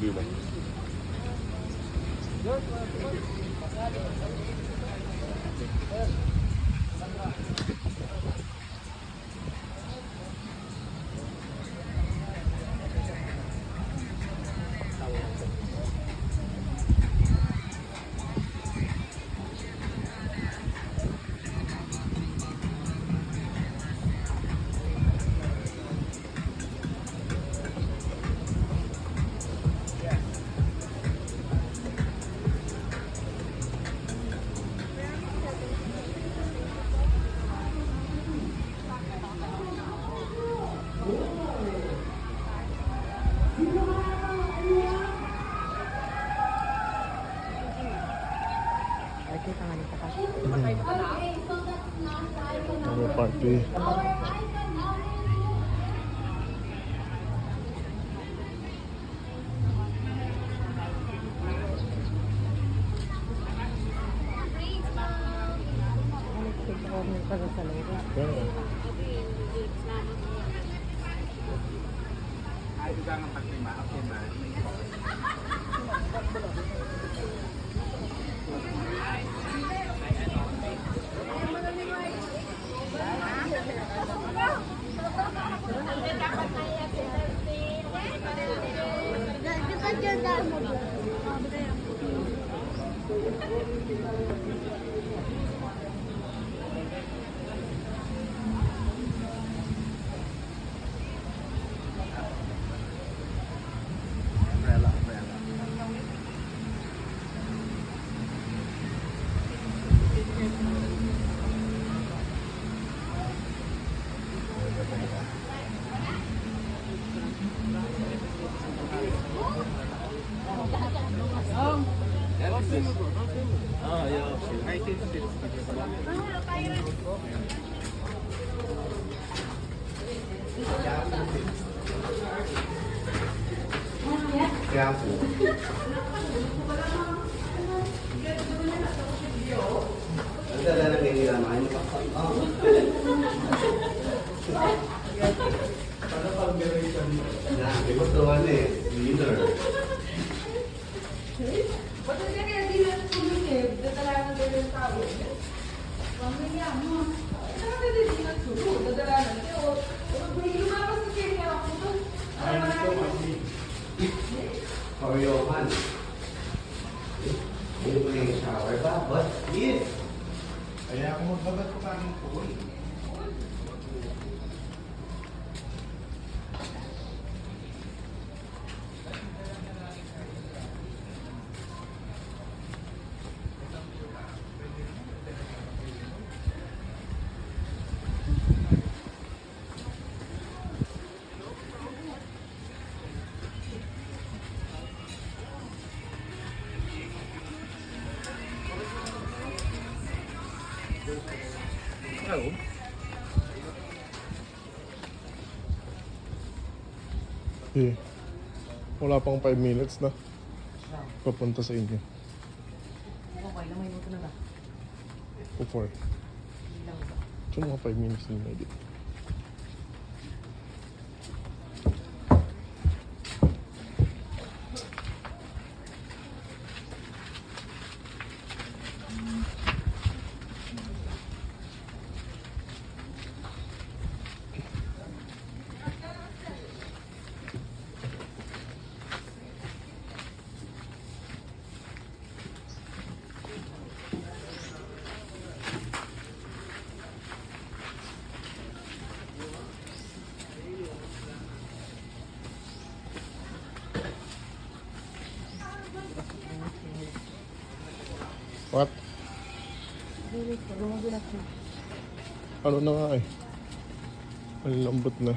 view mo. Ano party? Kaya po. Ang dala na may nilamahan. Para pag-generation na, ibutuhan eh, leader. Ba't hindi kaya di lang sumingib? Dadala na din yung tao. Pamilya mo. Saan ka din lang sulo? Dadala na. Lumabas na kayo niya ako doon. Koryohan. Hindi ko yung shower ba? But, yes. Kaya ako magbabat ko kaming pool. Okay. Wala pang 5 minutes na. Papunta sa inyo. Okay, lamay mo ito na ba? O 4. So mga 5 minutes na maybe. What? Ano na nga eh. Ang lambot na.